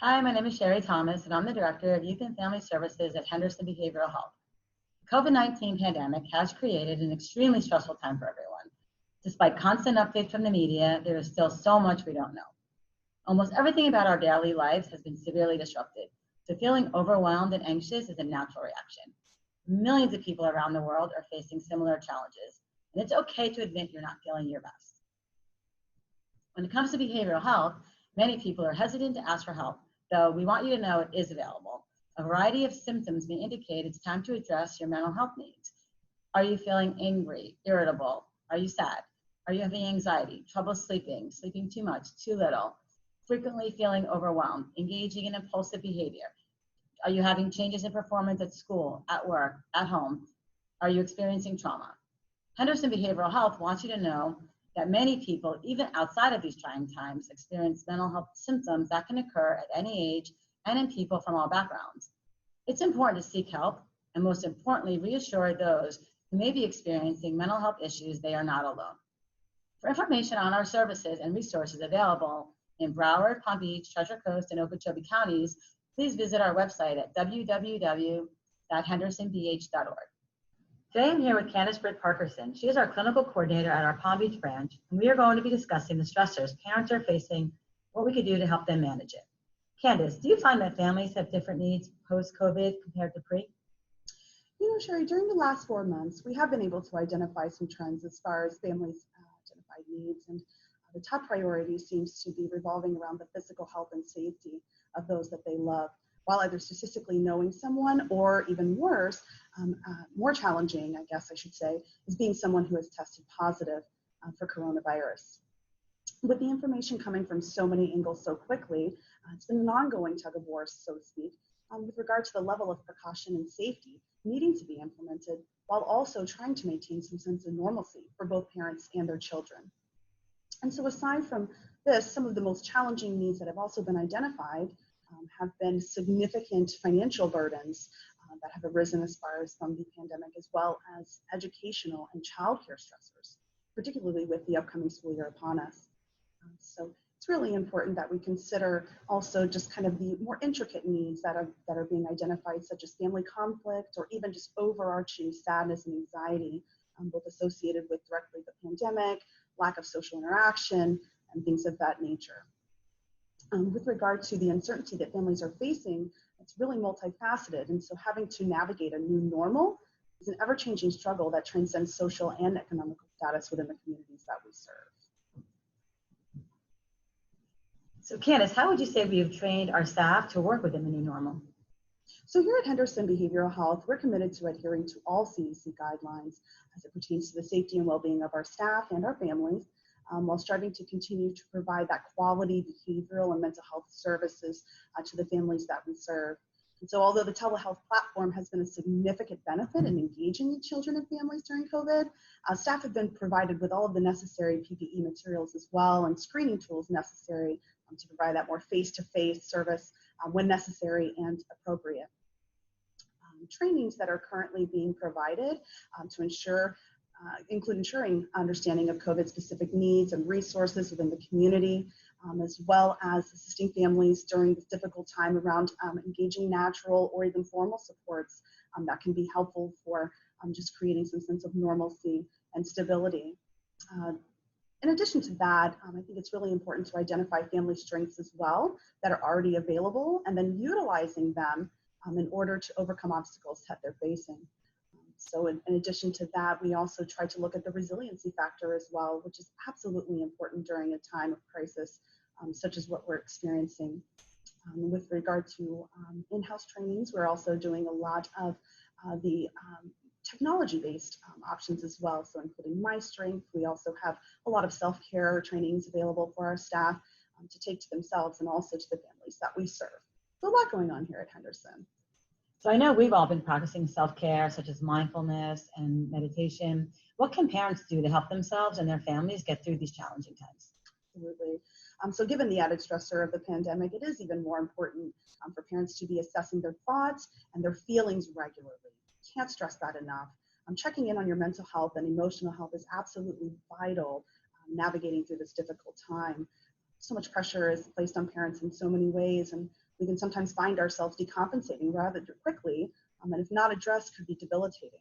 Hi, my name is Sherry Thomas, and I'm the Director of Youth and Family Services at Henderson Behavioral Health. The COVID-19 pandemic has created an extremely stressful time for everyone. Despite constant updates from the media, there is still so much we don't know. Almost everything about our daily lives has been severely disrupted, so feeling overwhelmed and anxious is a natural reaction. Millions of people around the world are facing similar challenges, and it's okay to admit you're not feeling your best. When it comes to behavioral health, many people are hesitant to ask for help, though we want you to know it is available. A variety of symptoms may indicate it's time to address your mental health needs. Are you feeling angry, irritable? Are you sad? Are you having anxiety, trouble sleeping, sleeping too much, too little, frequently feeling overwhelmed, engaging in impulsive behavior? Are you having changes in performance at school, at work, at home? Are you experiencing trauma? Henderson Behavioral Health wants you to know that many people, even outside of these trying times, experience mental health symptoms that can occur at any age and in people from all backgrounds. It's important to seek help and, most importantly, reassure those who may be experiencing mental health issues they are not alone. For information on our services and resources available in Broward, Palm Beach, Treasure Coast, and Okeechobee counties, please visit our website at www.hendersonbh.org. Today I'm here with Candace Britt Parkerson. She is our clinical coordinator at our Palm Beach branch, and we are going to be discussing the stressors parents are facing, what we could do to help them manage it. Candace, do you find that families have different needs post-COVID compared to pre? Sherry, during the last 4 months, we have been able to identify some trends as far as families' identified needs, and the top priority seems to be revolving around the physical health and safety of those that they love, while either statistically knowing someone or even worse, more challenging, I guess I should say, is being someone who has tested positive for coronavirus. With the information coming from so many angles so quickly, it's been an ongoing tug of war, so to speak, with regard to the level of precaution and safety needing to be implemented, while also trying to maintain some sense of normalcy for both parents and their children. And so aside from this, some of the most challenging needs that have also been identified have been significant financial burdens that have arisen as far as from the pandemic, as well as educational and childcare stressors, particularly with the upcoming school year upon us. So it's really important that we consider also just kind of the more intricate needs that are being identified, such as family conflict or even just overarching sadness and anxiety, both associated with directly the pandemic, lack of social interaction, and things of that nature. With regard to the uncertainty that families are facing, it's really multifaceted, and so having to navigate a new normal is an ever-changing struggle that transcends social and economic status within the communities that we serve. So Candace, how would you say we have trained our staff to work within the new normal? So here at Henderson Behavioral Health, we're committed to adhering to all CDC guidelines as it pertains to the safety and well-being of our staff and our families, while striving to continue to provide that quality behavioral and mental health services to the families that we serve. And so although the telehealth platform has been a significant benefit in engaging children and families during COVID, staff have been provided with all of the necessary PPE materials as well and screening tools necessary to provide that more face-to-face service when necessary and appropriate. Trainings that are currently being provided to include ensuring understanding of COVID-specific needs and resources within the community, as well as assisting families during this difficult time around engaging natural or even formal supports that can be helpful for just creating some sense of normalcy and stability. In addition to that, I think it's really important to identify family strengths as well that are already available and then utilizing them in order to overcome obstacles that they're facing. So in addition to that, we also try to look at the resiliency factor as well, which is absolutely important during a time of crisis, such as what we're experiencing. With regard to in-house trainings, we're also doing a lot of the technology-based options as well, so including My Strength. We also have a lot of self-care trainings available for our staff to take to themselves and also to the families that we serve. So a lot going on here at Henderson. So I know we've all been practicing self-care, such as mindfulness and meditation. What can parents do to help themselves and their families get through these challenging times? Absolutely. So given the added stressor of the pandemic, it is even more important for parents to be assessing their thoughts and their feelings regularly. Can't stress that enough. Checking in on your mental health and emotional health is absolutely vital navigating through this difficult time. So much pressure is placed on parents in so many ways, and we can sometimes find ourselves decompensating rather quickly, and if not addressed, could be debilitating.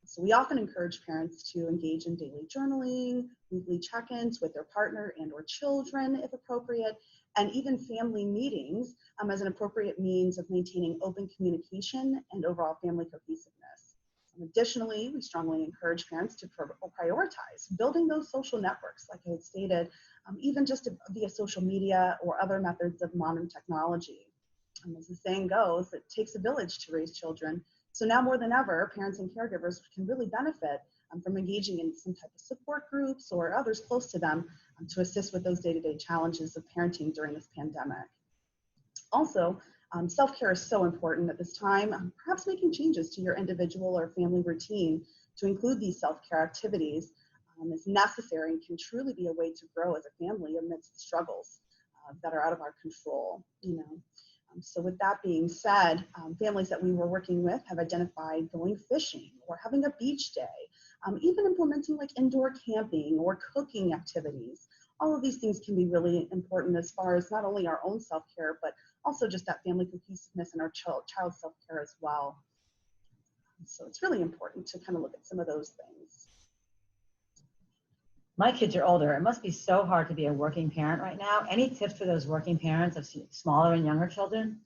So we often encourage parents to engage in daily journaling, weekly check-ins with their partner and or children if appropriate, and even family meetings as an appropriate means of maintaining open communication and overall family cohesiveness. Additionally, we strongly encourage parents to prioritize building those social networks, like I had stated, even just via social media or other methods of modern technology. As the saying goes, it takes a village to raise children. So now more than ever, parents and caregivers can really benefit from engaging in some type of support groups or others close to them to assist with those day-to-day challenges of parenting during this pandemic. Also, self-care is so important at this time. Perhaps making changes to your individual or family routine to include these self-care activities is necessary and can truly be a way to grow as a family amidst the struggles that are out of our control. So with that being said, families that we were working with have identified going fishing or having a beach day, even implementing like indoor camping or cooking activities. All of these things can be really important as far as not only our own self-care, but also just that family cohesiveness and our child self-care as well. So it's really important to kind of look at some of those things. My kids are older. It must be so hard to be a working parent right now. Any tips for those working parents of smaller and younger children?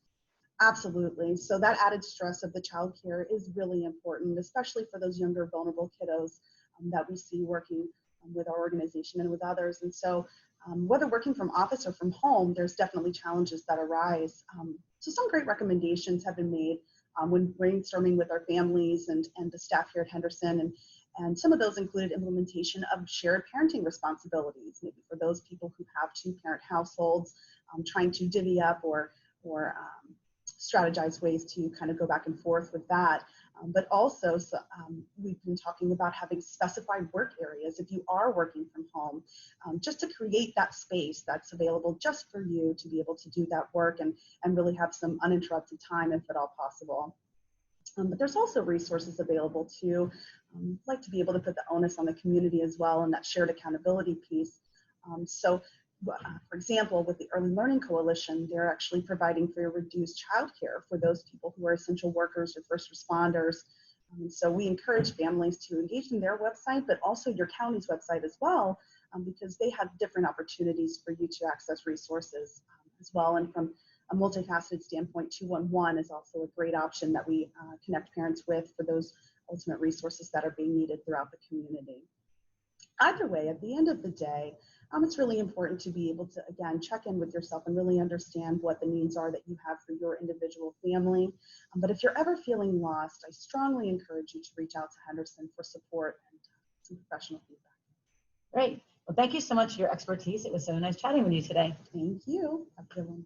Absolutely. So that added stress of the child care is really important, especially for those younger vulnerable kiddos that we see working with our organization and with others. And so whether working from office or from home, there's definitely challenges that arise. So some great recommendations have been made when brainstorming with our families and the staff here at Henderson. And some of those included implementation of shared parenting responsibilities, maybe for those people who have two-parent households, trying to divvy up or strategize ways to kind of go back and forth with that. But also, we've been talking about having specified work areas if you are working from home, just to create that space that's available just for you to be able to do that work and really have some uninterrupted time if at all possible. But there's also resources available to like to be able to put the onus on the community as well and that shared accountability piece. For example, with the Early Learning Coalition, they're actually providing for reduced childcare for those people who are essential workers or first responders. So we encourage families to engage in their website, but also your county's website as well, because they have different opportunities for you to access resources as well. And from a multifaceted standpoint, 211 is also a great option that we connect parents with for those ultimate resources that are being needed throughout the community. Either way, at the end of the day, it's really important to be able to, again, check in with yourself and really understand what the needs are that you have for your individual family. But if you're ever feeling lost, I strongly encourage you to reach out to Henderson for support and some professional feedback. Great. Well, thank you so much for your expertise. It was so nice chatting with you today. Thank you. Have a good one.